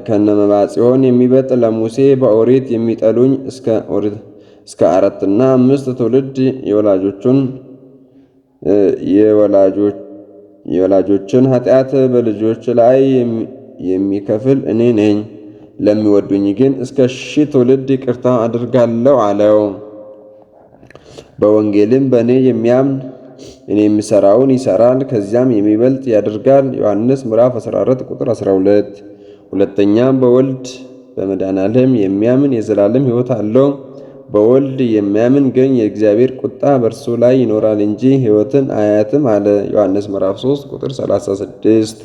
ከነመባጽሖን የሚበልጥ ለሙሴ በኦሪት የሚጠሉኝ እስከ 4 እና 5 ትውልድ የወላጆችን ኃጢአት በልጆች ላይ የሚከፍል እኔ ነኝ። ለሚወዱኝ ግን እስከ 1000 ትውልድ ይቅርታ አድርጋለሁ አለው። በወንጌልም በእኔ የሚያምን እኔ የሚሰራውን ይሰራል፣ ከዚያም የሚበልጥ ያደርጋል። ዮሐንስ ምዕራፍ 14 ቁጥር 12። ሁለተኛም በወልድ በመድኃኔዓለም የሚያምን የዘላለም ሕይወት አለው። በወልድ የሚያምን ግን የእግዚአብሔር ቁጣ በእርሱ ላይ ይኖራል እንጂ ሕይወትን አያትም አለ። ዮሐንስ ምዕራፍ 3 ቁጥር 36።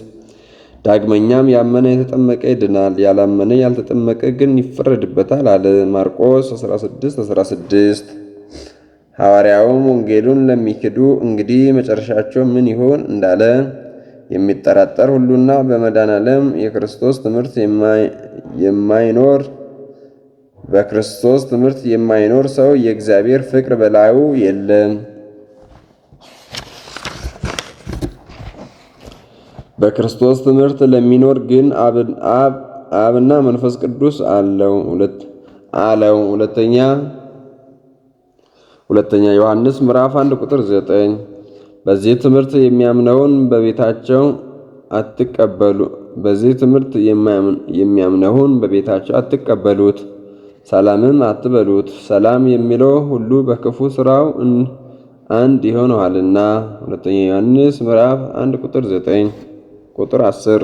ዳግመኛም ያመነ የተጠመቀ ይድናል፣ ያላመነ ያልተጠመቀ ግን ይፈረድበታል አለ። ማርቆስ 16:16። ሐዋርያውም ወንጌሉን ለሚክዱ እንግዲህ መጨረሻቸው ምን ይሆን እንዳለ የሚጠራጠር ሁሉና በመድኃኔዓለም በክርስቶስ ትምህርት የማይኖር ሰው የእግዚአብሔር ፍቅር በላዩ የለም። በክርስቶስ ትምህርት ለሚኖር ግን አብና መንፈስ ቅዱስ አለው። ሁለተኛ ዮሐንስ ምዕራፍ 1 ቁጥር 9። በዚህ ትምህርት የሚያምነውን በቤታቸው አትቀበሉት፣ ሰላምም አትበሉት። ሰላም የሚለው ሁሉ በክፉ ስራው አንድ ይሆነዋልና። ሁለተኛ ዮሐንስ ምዕራፍ 1 ቁጥር 9 ቁጥር 10።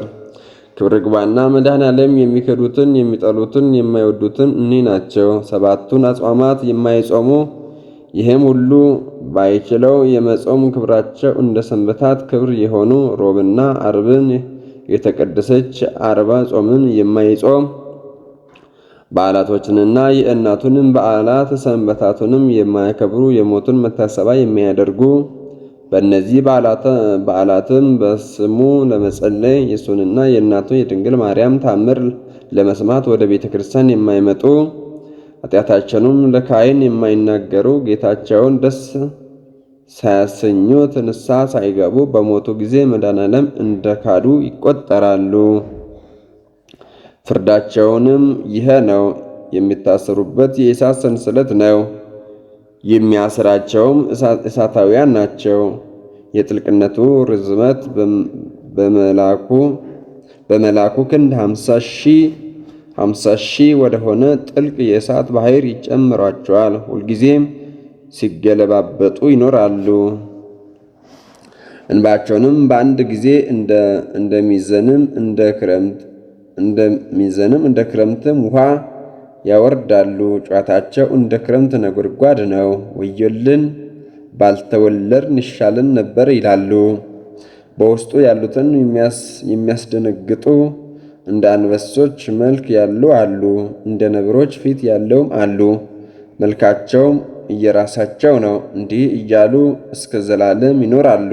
ክብር ይግባውና መድኃኔዓለም የሚከዱትን የሚጠሉትን የማይወዱትን እኒህ ናቸው። 7ቱን አጽዋማት የማይጾሙ ይህም ሁሉ ባይችለው የመጾም ክብራቸው እንደ ሰንበታት ክብር የሆኑ ሮብና አርብን የተቀደሰች 40 ጾምን የማይጾም በዓላቶችንና የእናቱንም በዓላት ሰንበታቱንም የማያከብሩ የሞቱን መታሰቢያ የሚያደርጉ በእነዚህ በዓላትም በስሙ ለመጸለይ የእሱንና የእናቱ የድንግል ማርያም ታምር ለመስማት ወደ ቤተ ክርስቲያን የማይመጡ ኃጢአታቸውንም ለካህን የማይናገሩ ጌታቸውን ደስ ሳያሰኙት ንስሐ ሳይገቡ በሞቱ ጊዜ መድኃኔዓለም እንደካዱ ይቆጠራሉ። ፍርዳቸውንም ይህ ነው። የሚታሰሩበት የእሳት ሰንሰለት ነው። የሚያስራቸውም እሳታውያን ናቸው። የጥልቅነቱ ርዝመት በመላኩ ክንድ 50 ሺህ ወደሆነ ጥልቅ የእሳት ባሕር ይጨምሯቸዋል። ሁልጊዜም ሲገለባበጡ ይኖራሉ። እንባቸውንም በአንድ ጊዜ እንደሚዘንም እንደ ክረምትም ውሃ ያወርዳሉ። ጩኸታቸው እንደ ክረምት ነጎድጓድ ነው። ወዮልን ባልተወለድን ይሻለን ነበር ይላሉ። በውስጡ ያሉትን የሚያስደነግጡ እንደ አንበሶች መልክ ያሉ አሉ። እንደ ነብሮች ፊት ያለውም አሉ። መልካቸውም እየራሳቸው ነው። እንዲህ እያሉ እስከ ዘላለም ይኖራሉ።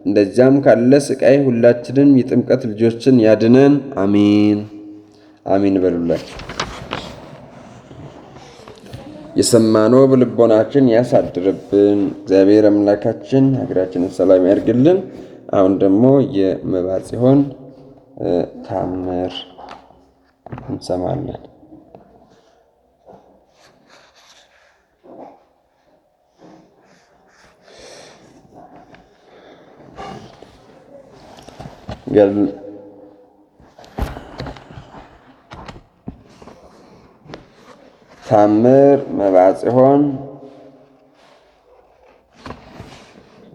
እንደዚያም ካለ ስቃይ ሁላችንም የጥምቀት ልጆችን ያድነን። አሚን አሚን በሉላችሁ። የሰማነው በልቦናችን ያሳድርብን። እግዚአብሔር አምላካችን ሀገራችንን ሰላም ያድርግልን። አሁን ደግሞ የመባጽዮን ታምር እንሰማለን።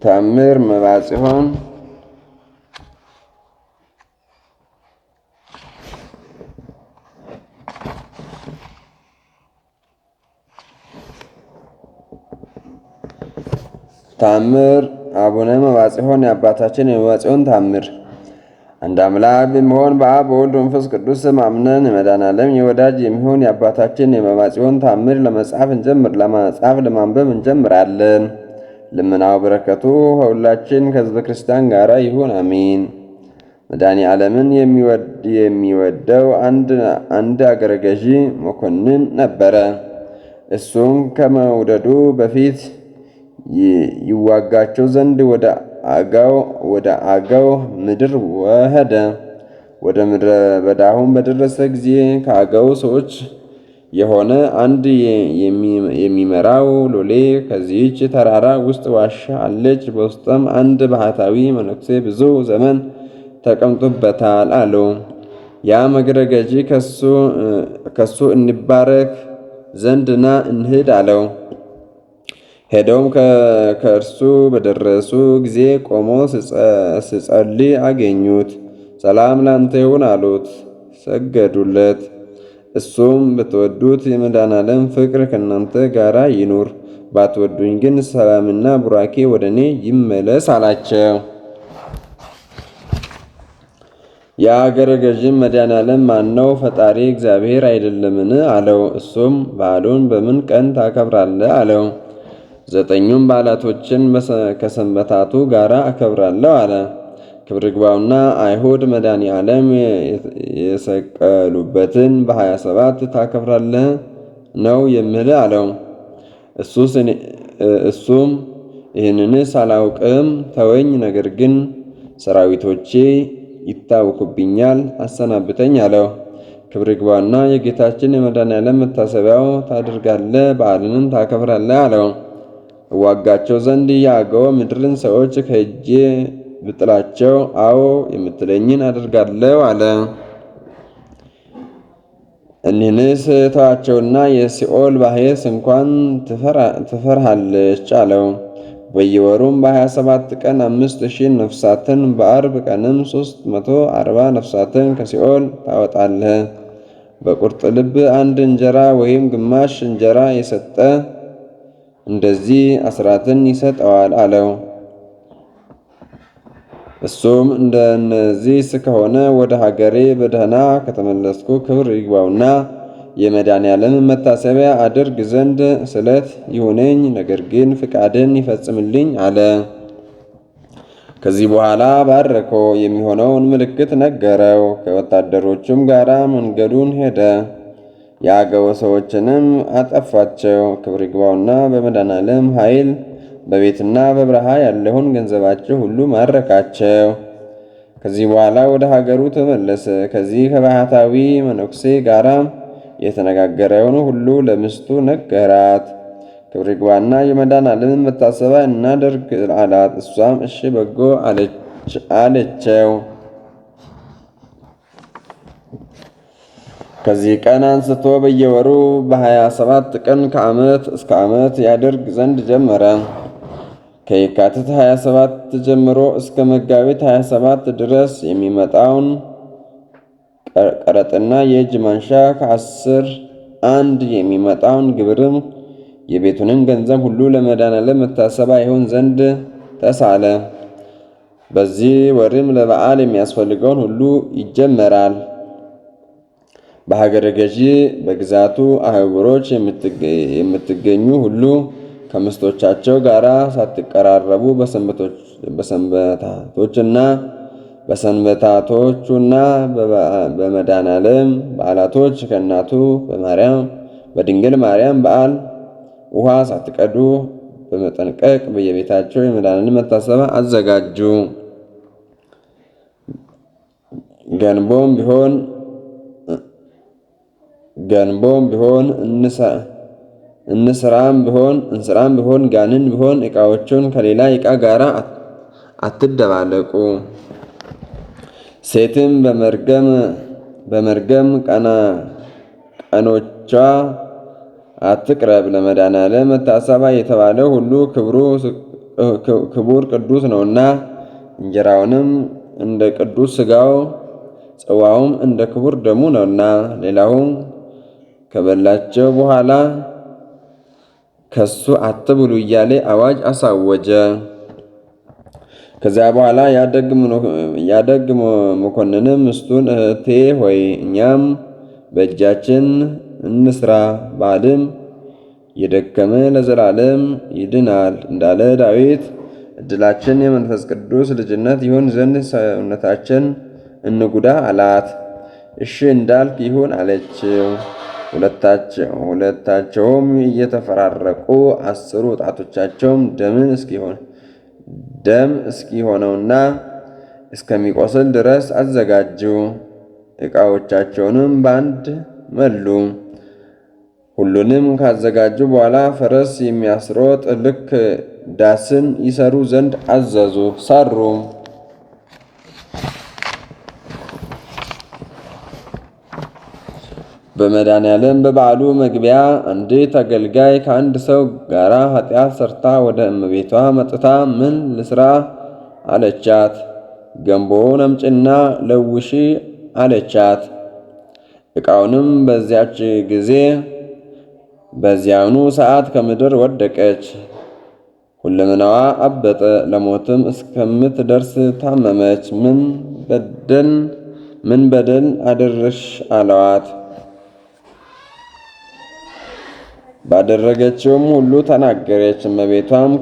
ታምር መባጽዮን ታምር አቡነ መባጽዮን የአባታችን የመባጽዮን ታምር። አንድ አምላክ በሚሆን በአብ በወልድ በመንፈስ ቅዱስ ስም አምነን የመድኃኔዓለም የወዳጅ የሚሆን የአባታችን የመባጽዮን ታምር ለመጻፍ ለማንበብ እንጀምራለን። ልመናው በረከቱ ከሁላችን ከሕዝበ ክርስቲያን ጋር ይሁን አሜን። መድኃኔዓለምን የሚወደው አንድ አገረ ገዢ መኮንን ነበረ። እሱም ከመውደዱ በፊት ይዋጋቸው ዘንድ ወደ አገው ምድር ወሄደ። ወደ ምድረ በዳውም በደረሰ ጊዜ ከአገው ሰዎች የሆነ አንድ የሚመራው ሎሌ ከዚህች ተራራ ውስጥ ዋሻ አለች፣ በውስጥም አንድ ባህታዊ መነኩሴ ብዙ ዘመን ተቀምጦበታል አለው። ያም አገረ ገዢ ከሱ እንባረክ ዘንድ ና እንሂድ አለው። ሄደውም ከእርሱ በደረሱ ጊዜ ቆሞ ሲጸልይ አገኙት። ሰላም ላንተ ይሁን አሉት፣ ሰገዱለት። እሱም ብትወዱት የመድኃኔዓለም ፍቅር ከእናንተ ጋር ይኑር፣ ባትወዱኝ ግን ሰላምና ቡራኬ ወደ እኔ ይመለስ አላቸው። የአገረ ገዥም መድኃኔዓለም ማነው? ፈጣሪ እግዚአብሔር አይደለምን? አለው። እሱም በዓሉን በምን ቀን ታከብራለህ? አለው። 9 በዓላቶችን ከሰንበታቱ ጋር አከብራለሁ አለ። ክብር ይግባውና አይሁድ መድኃኔዓለም የሰቀሉበትን በ27 ታከብራለህ ነው የምልህ አለው። እሱም ይህንንስ አላውቅም፣ ተወኝ፣ ነገር ግን ሰራዊቶቼ ይታወኩብኛል፣ አሰናብተኝ አለው። ክብር ይግባውና የጌታችን የመድኃኔዓለም መታሰቢያው ታደርጋለህ፣ በዓልንም ታከብራለህ አለው። እዋጋቸው ዘንድ የአገው ምድርን ሰዎች ከእጄ ብጥላቸው፣ አዎ የምትለኝን አደርጋለሁ አለ። እኒህንስ ተዋቸውና የሲኦል ባሕር እንኳን ትፈርሃለች አለው። በየወሩም በ27 ቀን 5000 ነፍሳትን በአርብ ቀንም 340 ነፍሳትን ከሲኦል ታወጣለህ። በቁርጥ ልብ አንድ እንጀራ ወይም ግማሽ እንጀራ የሰጠ እንደዚህ አስራትን ይሰጠዋል አለው። እሱም እንደነዚህ ከሆነ ወደ ሀገሬ በደህና ከተመለስኩ ክብር ይግባውና የመድኃኔዓለም መታሰቢያ አድርግ ዘንድ ስለት ይሁነኝ፣ ነገር ግን ፍቃድን ይፈጽምልኝ አለ። ከዚህ በኋላ ባረከው፣ የሚሆነውን ምልክት ነገረው። ከወታደሮቹም ጋር መንገዱን ሄደ። የአገው ሰዎችንም አጠፋቸው። ክብር ይግባውና በመድኃኔዓለም ኃይል በቤትና በበረሃ ያለውን ገንዘባቸው ሁሉ ማረካቸው። ከዚህ በኋላ ወደ ሀገሩ ተመለሰ። ከዚህ ከባህታዊ መነኩሴ ጋር የተነጋገረውን ሁሉ ለሚስቱ ነገራት። ክብር ይግባውና የመድኃኔዓለምን መታሰቢያ እናድርግ አላት። እሷም እሺ በጎ አለችው። ከዚህ ቀን አንስቶ በየወሩ በ27 ቀን ከዓመት እስከ ዓመት ያደርግ ዘንድ ጀመረ። ከየካቲት 27 ጀምሮ እስከ መጋቢት 27 ድረስ የሚመጣውን ቀረጥና የእጅ ማንሻ ከ10 1 የሚመጣውን ግብርም የቤቱንም ገንዘብ ሁሉ ለመድኃኔዓለም መታሰቢያ ይሆን ዘንድ ተሳለ። በዚህ ወርም ለበዓል የሚያስፈልገውን ሁሉ ይጀመራል። በሀገረ ገዢ በግዛቱ አህጉሮች የምትገኙ ሁሉ ከምስቶቻቸው ጋር ሳትቀራረቡ በሰንበታቶቹና በመድኃኔዓለም በዓላቶች ከእናቱ በድንግል ማርያም በዓል ውሃ ሳትቀዱ በመጠንቀቅ በየቤታቸው የመድኃኔዓለም መታሰቢያ አዘጋጁ። ገንቦም ቢሆን እንስራም ቢሆን ጋንን ቢሆን ዕቃዎቹን ከሌላ ዕቃ ጋር አትደባለቁ። ሴትም በመርገም ቀኖቿ አትቅረብ። ለመድኃኔዓለም መታሰቢያ የተባለ ሁሉ ክቡር ቅዱስ ነውና እንጀራውንም እንደ ቅዱስ ሥጋው ጽዋውም እንደ ክቡር ደሙ ነውና። ሌላውም ከበላቸው በኋላ ከሱ አትብሉ እያለ አዋጅ አሳወጀ። ከዚያ በኋላ ያደግ መኮንንም ሚስቱን እህቴ ሆይ እኛም በእጃችን እንስራ፣ ባልም የደከመ ለዘላለም ይድናል እንዳለ ዳዊት ዕድላችን የመንፈስ ቅዱስ ልጅነት ይሆን ዘንድ ሰውነታችን እንጉዳ አላት። እሺ እንዳልክ ይሁን አለችው። ሁለታቸውም እየተፈራረቁ 10 ጣቶቻቸውም ደም እስኪሆነውና እስከሚቆስል ድረስ አዘጋጁ። ዕቃዎቻቸውንም በአንድ መሉ። ሁሉንም ካዘጋጁ በኋላ ፈረስ የሚያስሮጥ ልክ ዳስን ይሰሩ ዘንድ አዘዙ። ሰሩ። በመድኃኔዓለም በበዓሉ መግቢያ አንዲት አገልጋይ ከአንድ ሰው ጋር ኃጢአት ሰርታ ወደ እመቤቷ መጥታ ምን ልስራ አለቻት። ገንቦውን አምጪና ለውሺ አለቻት። ዕቃውንም በዚያች ጊዜ በዚያኑ ሰዓት ከምድር ወደቀች። ሁለመናዋ አበጠ፣ ለሞትም እስከምትደርስ ታመመች። ምን በደል አደረሽ አለዋት። ባደረገችውም ሁሉ ተናገረች። እመቤቷም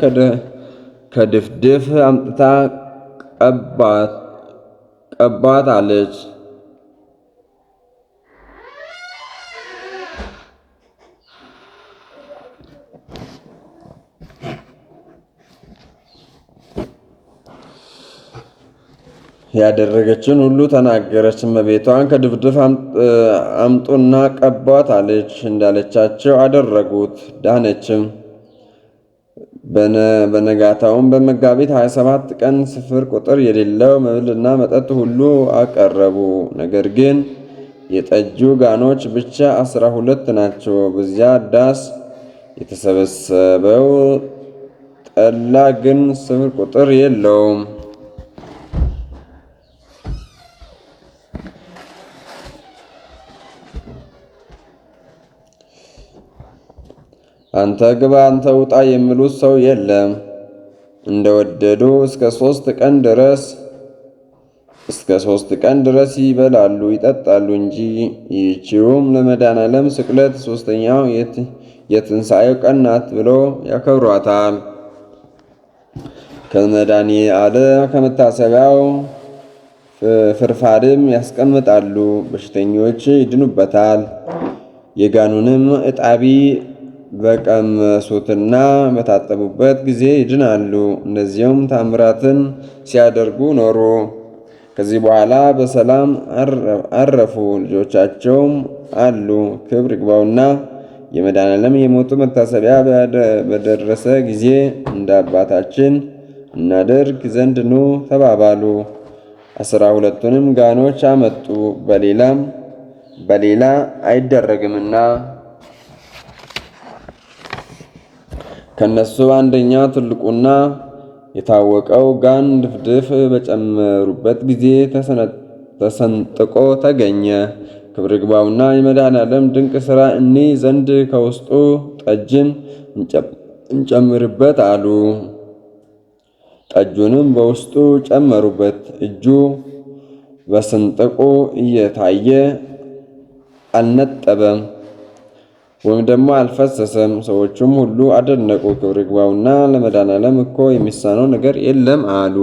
ከድፍድፍ አምጥታ ቀባት አለች። ያደረገችን ሁሉ ተናገረች። እመቤቷን ከድፍድፍ አምጡና ቀቧት አለች። እንዳለቻቸው አደረጉት፣ ዳነችም። በነጋታውም በመጋቢት 27 ቀን ስፍር ቁጥር የሌለው መብልና መጠጥ ሁሉ አቀረቡ። ነገር ግን የጠጁ ጋኖች ብቻ 12 ናቸው። በዚያ ዳስ የተሰበሰበው ጠላ ግን ስፍር ቁጥር የለውም። አንተ ግባ አንተ ውጣ የሚሉት ሰው የለም። እንደወደዱ እስከ 3 ቀን ድረስ ይበላሉ ይጠጣሉ እንጂ። ይህችውም ለመድኃኔዓለም ስቅለት 3ኛው የትንሣኤው ቀን ናት ብሎ ያከብሯታል። ከመድኃኔዓለም ከመታሰቢያው ፍርፋርም ያስቀምጣሉ፣ በሽተኞች ይድኑበታል። የጋኑንም ዕጣቢ በቀመሱትና በታጠቡበት ጊዜ ይድናሉ። እንደዚሁም ታምራትን ሲያደርጉ ኖሩ። ከዚህ በኋላ በሰላም አረፉ። ልጆቻቸውም አሉ። ክብር ይግባውና የመድኃኔዓለም የሞቱ መታሰቢያ በደረሰ ጊዜ እንደ አባታችን እናደርግ ዘንድ ኑ ተባባሉ። 12ቱንም ጋኖች አመጡ፣ በሌላ አይደረግምና። ከነሱ አንደኛው ትልቁና የታወቀው ጋን ድፍድፍ በጨመሩበት ጊዜ ተሰንጥቆ ተገኘ። ክብር ይግባውና የመድኃኔዓለም ድንቅ ሥራ እንይ ዘንድ ከውስጡ ጠጅን እንጨምርበት አሉ። ጠጁንም በውስጡ ጨመሩበት። እጁ በስንጥቁ እየታየ አልነጠበም ወይም ደግሞ አልፈሰሰም። ሰዎቹም ሁሉ አደነቁ። ክብር ይግባውና ለመድኃኔዓለም እኮ የሚሳነው ነገር የለም አሉ።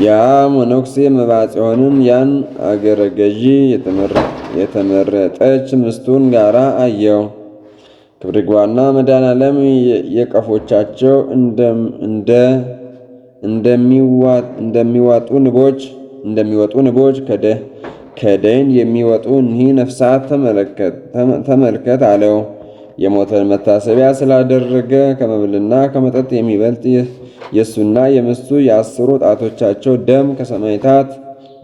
ያ መነኩሴ መባጽዮንን ያን አገረ ገዢ የተመረጠች ምስቱን ጋራ አየው። ክብር ይግባውና መድኃኔዓለም የቀፎቻቸው እንደሚወጡ ንቦች ከደይን የሚወጡ እኒህ ነፍሳት ተመልከት አለው። የሞተን መታሰቢያ ስላደረገ ከመብልና ከመጠጥ የሚበልጥ የእሱና የምስቱ የ10 ጣቶቻቸው ደም ከሰማዕታት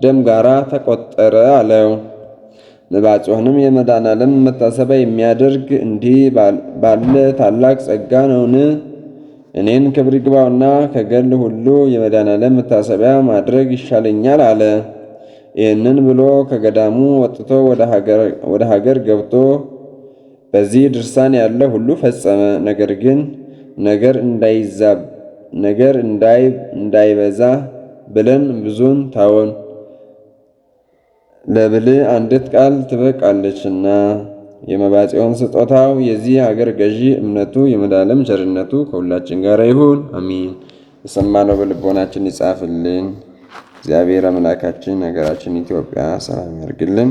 ደም ጋር ተቆጠረ አለው። መባጽዮንም የመድኃኔዓለም መታሰቢያ የሚያደርግ እንዲህ ባለ ታላቅ ጸጋ ነውን? እኔን ክብር ይግባውና ከገል ሁሉ የመድኃኔዓለም መታሰቢያ ማድረግ ይሻለኛል አለ። ይህንን ብሎ ከገዳሙ ወጥቶ ወደ ሀገር ገብቶ በዚህ ድርሳን ያለ ሁሉ ፈጸመ። ነገር እንዳይበዛ ብለን ብዙን ታወን ለብልህ አንዲት ቃል ትበቃለችና። የመባጽዮን ስጦታው የዚህ ሀገር ገዢ እምነቱ የመድኃኔዓለም ቸርነቱ ከሁላችን ጋር ይሁን፣ አሚን። የሰማነው በልቦናችን ይጻፍልን። እግዚአብሔር አምላካችን ሀገራችን ኢትዮጵያ ሰላም ያርግልን።